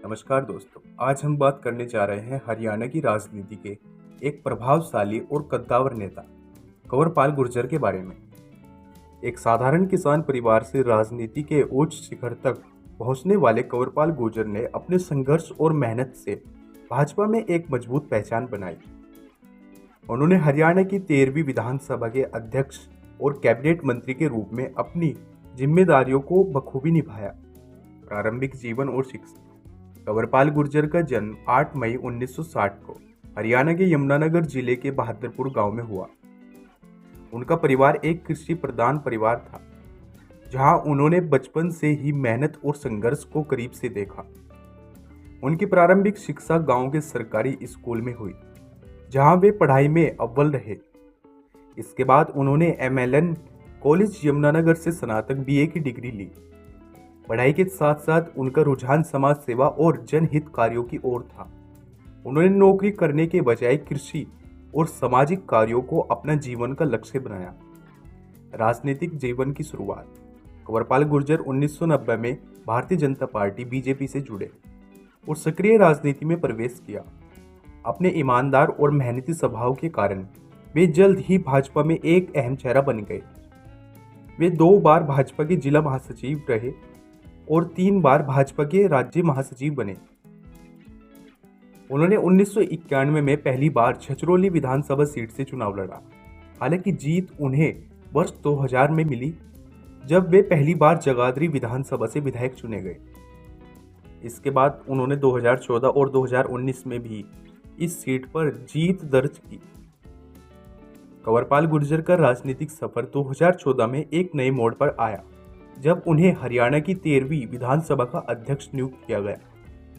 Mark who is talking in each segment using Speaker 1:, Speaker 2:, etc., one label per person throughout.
Speaker 1: नमस्कार दोस्तों। आज हम बात करने जा रहे हैं हरियाणा की राजनीति के एक प्रभावशाली और कद्दावर नेता कंवरपाल गुर्जर के बारे में। एक साधारण किसान परिवार से राजनीति के उच्च शिखर तक पहुंचने वाले कंवरपाल गुर्जर ने अपने संघर्ष और मेहनत से भाजपा में एक मजबूत पहचान बनाई। उन्होंने हरियाणा की 13वीं विधानसभा के अध्यक्ष और कैबिनेट मंत्री के रूप में अपनी जिम्मेदारियों को बखूबी निभाया। प्रारंभिक जीवन और शिक्षा। कंवरपाल गुर्जर का जन्म 8 मई 1960 को हरियाणा के यमुनानगर जिले के बहादुरपुर गांव में हुआ। उनका परिवार एक कृषि प्रधान परिवार था, जहां उन्होंने बचपन से ही मेहनत और संघर्ष को करीब से देखा। उनकी प्रारंभिक शिक्षा गांव के सरकारी स्कूल में हुई, जहां वे पढ़ाई में अव्वल रहे। इसके बाद उन्होंने MLN कॉलेज यमुनानगर से स्नातक BA की डिग्री ली। पढ़ाई के साथ साथ उनका रुझान समाज सेवा और जनहित कार्यों की ओर था। उन्होंने नौकरी करने के बजाय कृषि और सामाजिक कार्यों को अपना जीवन का लक्ष्य बनाया। राजनीतिक जीवन की शुरुआत। कंवरपाल गुर्जर 1990 में भारतीय जनता पार्टी BJP से जुड़े और सक्रिय राजनीति में प्रवेश किया। अपने ईमानदार और मेहनती स्वभाव के कारण वे जल्द ही भाजपा में एक अहम चेहरा बन गए। वे 2 बार भाजपा के जिला महासचिव रहे और 3 बार भाजपा के राज्य महासचिव बने। उन्होंने 1991 में पहली बार छछरौली विधानसभा सीट से चुनाव लड़ा। हालांकि जीत उन्हें वर्ष 2000 में मिली, जब वे पहली बार जगाधरी विधानसभा से विधायक चुने गए। इसके बाद उन्होंने 2014 और 2019 में भी इस सीट पर जीत दर्ज की। कंवरपाल गुर्जर का राजनीतिक सफर 2014 में एक नए मोड़ पर आया, जब उन्हें हरियाणा की 13वीं विधानसभा का अध्यक्ष नियुक्त किया गया।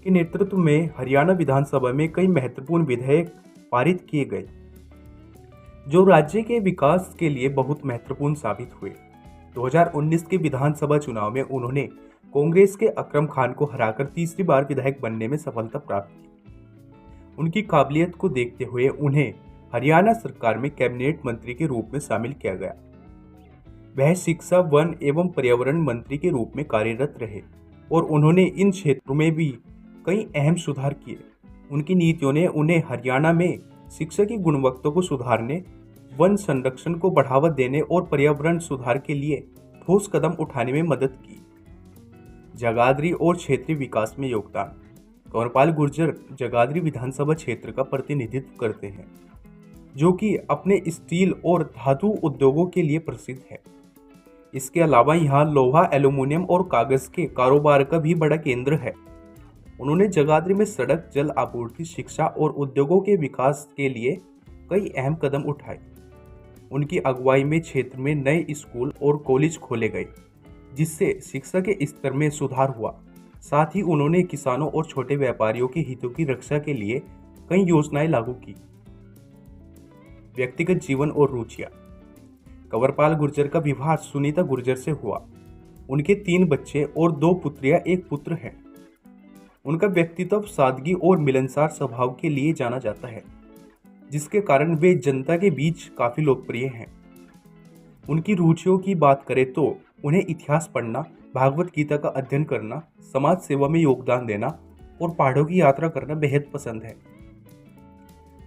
Speaker 1: के नेतृत्व में हरियाणा विधानसभा में कई महत्वपूर्ण विधेयक पारित किए गए, जो राज्य के विकास के लिए बहुत महत्वपूर्ण साबित हुए। 2019 के विधानसभा चुनाव में उन्होंने कांग्रेस के अकरम खान को हराकर तीसरी बार विधायक बनने में सफलता प्राप्त की। उनकी काबिलियत को देखते हुए उन्हें हरियाणा सरकार में कैबिनेट मंत्री के रूप में शामिल किया गया। वह शिक्षा, वन एवं पर्यावरण मंत्री के रूप में कार्यरत रहे और उन्होंने इन क्षेत्रों में भी कई अहम सुधार किए। उनकी नीतियों ने उन्हें हरियाणा में शिक्षा की गुणवत्ता को सुधारने, वन संरक्षण को बढ़ावा देने और पर्यावरण सुधार के लिए ठोस कदम उठाने में मदद की। जगाधरी और क्षेत्रीय विकास में योगदान। कंवरपाल गुर्जर जगाधरी विधानसभा क्षेत्र का प्रतिनिधित्व करते हैं, जो कि अपने स्टील और धातु उद्योगों के लिए प्रसिद्ध है। इसके अलावा यहाँ लोहा, एल्यूमीनियम और कागज के कारोबार का भी बड़ा केंद्र है। उन्होंने जगाधरी में सड़क, जल आपूर्ति, शिक्षा और उद्योगों के विकास के लिए कई अहम कदम उठाए। उनकी अगुवाई में क्षेत्र में नए स्कूल और कॉलेज खोले गए, जिससे शिक्षा के स्तर में सुधार हुआ। साथ ही उन्होंने किसानों और छोटे व्यापारियों के हितों की रक्षा के लिए कई योजनाएं लागू की। व्यक्तिगत जीवन और रुचियां। कंवरपाल गुर्जर का विवाह सुनीता गुर्जर से हुआ। उनके 3 बच्चे और 2 पुत्रियां, 1 पुत्र हैं। उनका व्यक्तित्व सादगी और मिलनसार स्वभाव के लिए जाना जाता है, जिसके कारण वे जनता के बीच काफी लोकप्रिय हैं। उनकी रुचियों की बात करें तो उन्हें इतिहास पढ़ना, भागवत गीता का अध्ययन करना, समाज सेवा में योगदान देना और पहाड़ों की यात्रा करना बेहद पसंद है।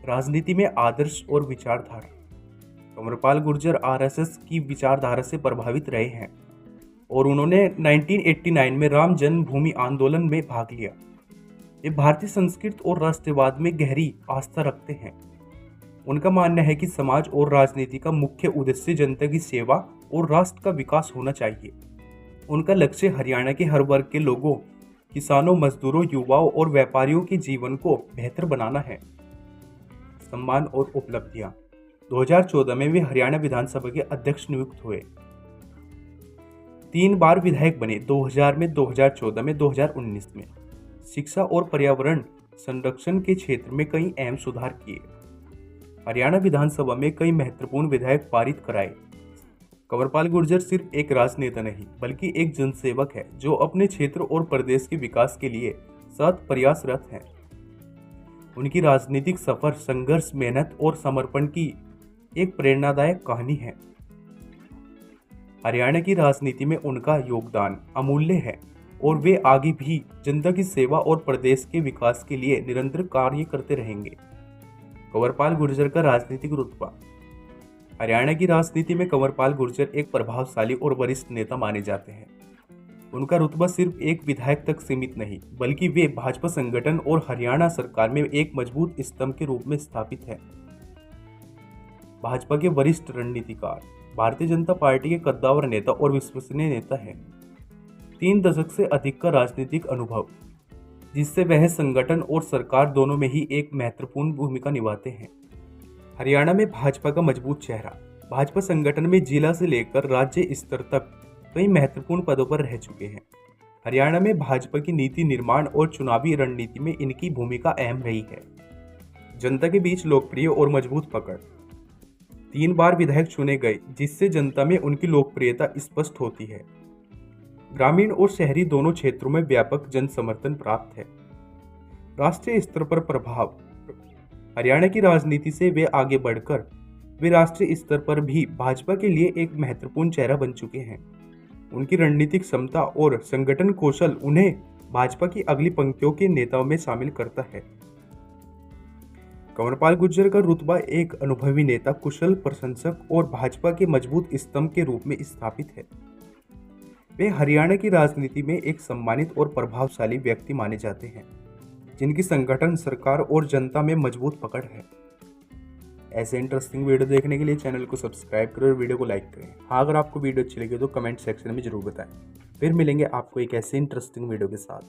Speaker 1: राजनीति में आदर्श और विचारधारा। कंवरपाल गुर्जर RSS की विचारधारा से प्रभावित रहे हैं और उन्होंने 1989 में राम जन्मभूमि आंदोलन में भाग लिया। वे भारतीय संस्कृति और राष्ट्रवाद में गहरी आस्था रखते हैं। उनका मानना है कि समाज और राजनीति का मुख्य उद्देश्य जनता की सेवा और राष्ट्र का विकास होना चाहिए। उनका लक्ष्य हरियाणा के हर वर्ग के लोगों, किसानों, मजदूरों, युवाओं और व्यापारियों के जीवन को बेहतर बनाना है। सम्मान और उपलब्धियां। 2014 में वे हरियाणा विधानसभा के अध्यक्ष नियुक्त हुए। 3 बार विधायक बने, 2000 में, 2014 में, 2019 में। शिक्षा और पर्यावरण संरक्षण के क्षेत्र में कई अहम सुधार किए। हरियाणा विधानसभा में कई महत्वपूर्ण विधेयक पारित कराए। कंवरपाल गुर्जर सिर्फ एक राजनेता नहीं, बल्कि एक जनसेवक है, जो अपने क्षेत्र और प्रदेश के विकास के लिए सतत प्रयासरत हैं। उनकी राजनीतिक सफर संघर्ष, मेहनत और समर्पण की एक प्रेरणादायक कहानी है। हरियाणा की राजनीति में उनका योगदान अमूल्य है और वे आगे भी जनता की सेवा और प्रदेश के विकास के लिए निरंतर कार्य करते रहेंगे। कंवरपाल गुर्जर का राजनीतिक रुतबा। हरियाणा की राजनीति में कंवरपाल गुर्जर एक प्रभावशाली और वरिष्ठ नेता माने जाते हैं। उनका रुतबा सिर्फ एक विधायक तक सीमित नहीं, बल्कि वे भाजपा संगठन और हरियाणा सरकार में एक मजबूत स्तंभ के रूप में स्थापित है। भाजपा के वरिष्ठ रणनीतिकार, भारतीय जनता पार्टी के कद्दावर नेता और विश्वसनीय नेता हैं। 3 दशक से अधिक का राजनीतिक अनुभव, जिससे वह संगठन और सरकार दोनों में ही एक महत्वपूर्ण भूमिका निभाते हैं। हरियाणा में भाजपा का मजबूत चेहरा। भाजपा संगठन में जिला से लेकर राज्य स्तर तक कई महत्वपूर्ण पदों पर रह चुके हैं। हरियाणा में भाजपा की नीति निर्माण और चुनावी रणनीति में इनकी भूमिका अहम रही है। जनता के बीच लोकप्रिय और मजबूत पकड़। 3 बार विधायक चुने गए, जिससे जनता में उनकी लोकप्रियता स्पष्ट होती है। ग्रामीण और शहरी दोनों क्षेत्रों में व्यापक जन समर्थन प्राप्त है। राष्ट्रीय स्तर पर प्रभाव। हरियाणा की राजनीति से वे आगे बढ़कर वे राष्ट्रीय स्तर पर भी भाजपा के लिए एक महत्वपूर्ण चेहरा बन चुके हैं। उनकी रणनीतिक क्षमता और संगठन कौशल उन्हें भाजपा की अगली पंक्तियों के नेताओं में शामिल करता है। कंवरपाल गुर्जर का रुतबा एक अनुभवी नेता, कुशल प्रशंसक और भाजपा के मजबूत स्तंभ के रूप में स्थापित है। वे हरियाणा की राजनीति में एक सम्मानित और प्रभावशाली व्यक्ति माने जाते हैं, जिनकी संगठन, सरकार और जनता में मजबूत पकड़ है। ऐसे इंटरेस्टिंग वीडियो देखने के लिए चैनल को सब्सक्राइब करें और वीडियो को लाइक करें। हाँ, अगर आपको वीडियो अच्छी लगी तो कमेंट सेक्शन में जरूर बताएं। फिर मिलेंगे आपको एक ऐसे इंटरेस्टिंग वीडियो के साथ।